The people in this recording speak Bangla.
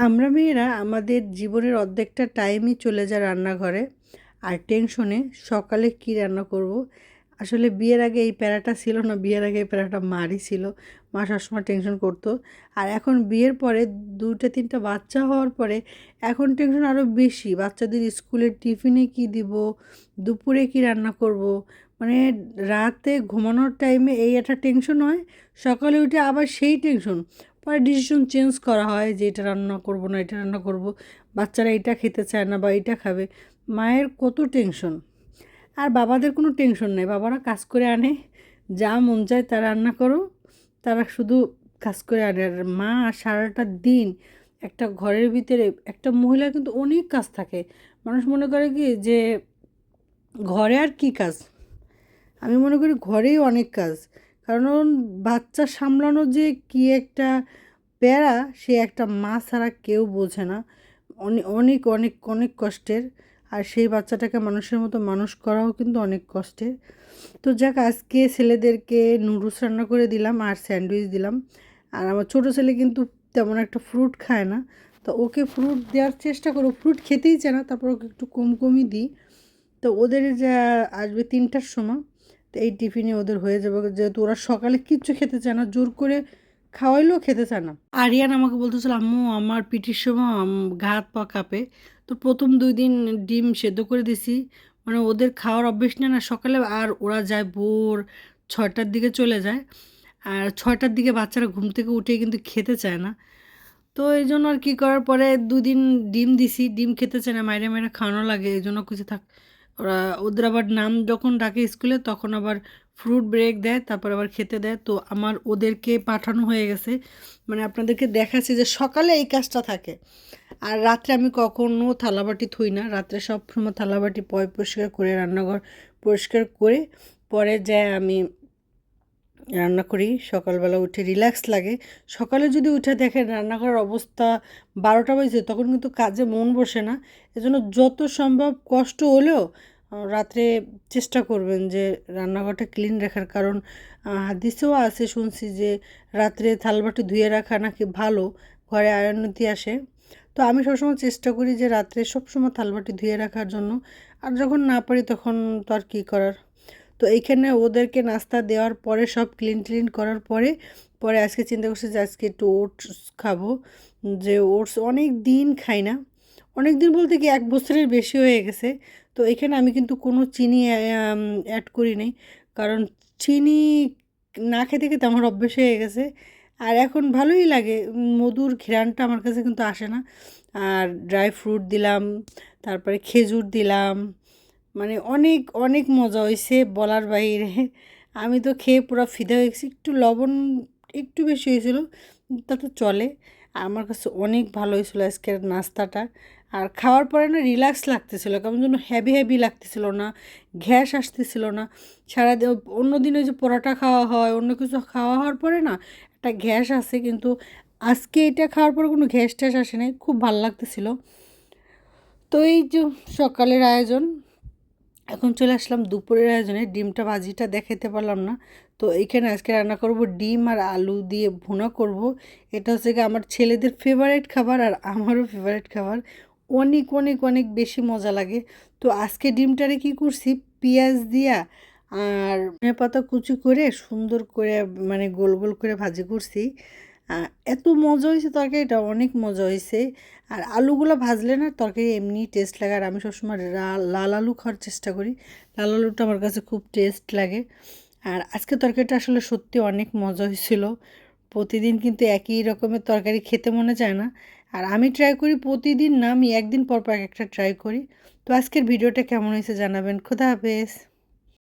আমরা মেয়েরা আমাদের জীবনের অর্ধেকটা টাইমই চলে যায় রান্নাঘরে আর টেনশনে সকালে কি রান্না করব। আসলে বিয়ের আগে এই প্যারাটা ছিল না, বিয়ের আগে এই প্যারাটা মারই ছিল। মা সবসময় টেনশন করতো। আর এখন বিয়ের পরে 2টা 3টা বাচ্চা হওয়ার পরে এখন টেনশন আরও বেশি। বাচ্চাদের স্কুলের টিফিনে কি দিব, দুপুরে কি রান্না করব, মানে রাতে ঘুমানোর টাইমে এই একটা টেনশন হয়, সকালে উঠে আবার সেই টেনশন। পরে ডিসিশন চেঞ্জ করা হয় যে এটা রান্না করব না এটা রান্না করব, বাচ্চারা এটা খেতে চায় না বা এটা খাবে। মায়ের কত টেনশন। আর বাবাদের কোনো টেনশন নেই, বাবারা কাজ করে আনে, যা মন চায় তা রান্না করো, তারা শুধু কাজ করে আনে। আর মা সারাটা দিন একটা ঘরের ভিতরে একটা মহিলা কিন্তু অনেক কাজ থাকে। মানুষ মনে করে কি যে ঘরে আর কি কাজ, আমি মনে করি ঘরেই অনেক কাজ। কারণ বাচ্চা সামলানো যে কি একটা প্যারা, সে একটা মা ছাড়া কেউ বোঝে না। অনেক অনেক অনেক অনেক কষ্টের। আর সেই বাচ্চাটাকে মানুষের মতো মানুষ করাও কিন্তু অনেক কষ্টের। তো যাক, আজকে ছেলেদেরকে নুডলস রান্না করে দিলাম আর স্যান্ডউইচ দিলাম। আর আমার ছোটো ছেলে কিন্তু তেমন একটা ফ্রুট খায় না, তো ওকে ফ্রুট দেওয়ার চেষ্টা করো, ফ্রুট খেতেই চায় না, তারপর ওকে একটু কম কমই দিই। তো ওদের যা আসবে 3টার সময়, তো এই টিফিনে ওদের হয়ে যাবে, যেহেতু ওরা সকালে কিচ্ছু খেতে চায় না, জোর করে খাওয়াইলেও খেতে চায় না। আরিয়ান আমাকে বলতেছিল, আম্মু আমার পিঠির সময় ঘা হাত পা কাঁপে। তো প্রথম 2 দিন ডিম সেদ্ধ করে দিছি, মানে ওদের খাওয়ার অভ্যেস নেই না সকালে। আর ওরা যায় ভোর 6টার দিকে চলে যায়, আর 6টার দিকে বাচ্চারা ঘুম থেকে উঠে কিন্তু খেতে চায় না। তো এই জন্য আর কি করার পরে 2 দিন ডিম দিছি, ডিম খেতে চায় না, মাইরে মাইরে খাওয়ানো লাগে। এই জন্য কিছু থাক, ওরা ওদের আবার নাম যখন ডাকে স্কুলে তখন আবার ফ্রুট ব্রেক দেয়, তারপর আবার খেতে দেয়। তো আমার ওদেরকে পাঠানো হয়ে গেছে, মানে আপনাদেরকে দেখাচ্ছি যে সকালে এই কাজটা থাকে। আর রাত্রে আমি কখনো থালাবাটি থুই না, রাত্রে সব সময় থালাবাটি পরিষ্কার করে রান্নাঘর পরিষ্কার করে পরে যায় আমি রান্না করি। সকালবেলা উঠে রিল্যাক্স লাগে। সকালে যদি উঠে দেখেন রান্নাঘরের অবস্থা 12টা বাজে, তখন কিন্তু কাজে মন বসে না। এজন্য যত সম্ভব কষ্ট হলেও রাত্রে চেষ্টা করবেন যে রান্নাঘরটা ক্লিন রাখার। কারণ হাদিসেও আছে, শুনছি যে রাত্রে থালবাটি ধুয়ে রাখা নাকি ভালো, ঘরে আয়ুর্নতি আসে। তো আমি সবসময় চেষ্টা করি যে রাত্রে সবসময় থালবাটি ধুয়ে রাখার জন্য। আর যখন না পারি তখন তো আর কী করার। তো এইখানে ওদেরকে নাস্তা দেওয়ার পরে সব ক্লিন করার পরে পরে আজকে চিন্তা করছি যে আজকে একটু ওটস খাবো। যে ওটস অনেক দিন খাই না, অনেক দিন বলতে কি 1 বছরের বেশি হয়ে গেছে। তো এখানে আমি কিন্তু কোনো চিনি অ্যাড করি নাই, কারণ চিনি না খেতে খেতে আমার অভ্যেস হয়ে গেছে। আর এখন ভালোই লাগে, মধুর ঘ্রাণটা আমার কাছে কিন্তু আসে না। আর ড্রাই ফ্রুট দিলাম, তারপরে খেজুর দিলাম, মানে অনেক অনেক মজা হয়েছে বলার বাইরে। আমি তো খেয়ে পুরো ফিদা হয়ে গেছি। একটু লবণ একটু বেশি হয়েছিল, তা তো চলে। আমার কাছে অনেক ভালো হয়েছিল আজকের নাস্তাটা। আর খাওয়ার পরে না রিল্যাক্স লাগতেছিল, কেমন যেন হেভি হেভি লাগতেছিল না, গ্যাস আসতেছিল না। সারাদিন অন্য দিনে যে পরোটা খাওয়া হয়, অন্য কিছু খাওয়া হওয়ার পরে না একটা গ্যাস আসে, কিন্তু আজকে এটা খাওয়ার পরে কোনো গ্যাস ট্যাস আসে নাই, খুব ভালো লাগতেছিল। তো এই যে সকালের আয়োজন, এখন চলে আসলাম দুপুরের আয়োজনে। ডিমটা ভাজিটা দেখাতে পারলাম না। তো এইখানে আজকে রান্না করব ডিম আর আলু দিয়ে ভুনা করব। এটা হচ্ছে গিয়ে আমার ছেলেদের ফেভারিট খাবার আর আমারও ফেভারিট খাবার। অনেক অনেক অনেক বেশি মজা লাগে। তো আজকে ডিমটারে কি করছি, পেঁয়াজ দিয়া আর ধনেপাতা কুচি করে সুন্দর করে মানে গোল গোল করে ভাজি করছি। এত মজা হয়েছে তরকারিটা, অনেক মজা হয়েছে। আর আলুগুলো ভাজলে না তরকারি এমনি টেস্ট লাগে। আর আমি সবসময় লাল আলু খাওয়ার চেষ্টা করি, লাল আলুটা আমার কাছে খুব টেস্ট লাগে। আর আজকে তরকারিটা আসলে সত্যি অনেক মজা হয়েছিল। প্রতিদিন কিন্তু একই রকমের তরকারি খেতে মনে চায় না। আর আমি ট্রাই করি প্রতিদিন না, আমি একদিন পর পর একটা ট্রাই করি। তো আজকের ভিডিওটা কেমন হয়েছে জানাবেন। খোদা হাফেজ।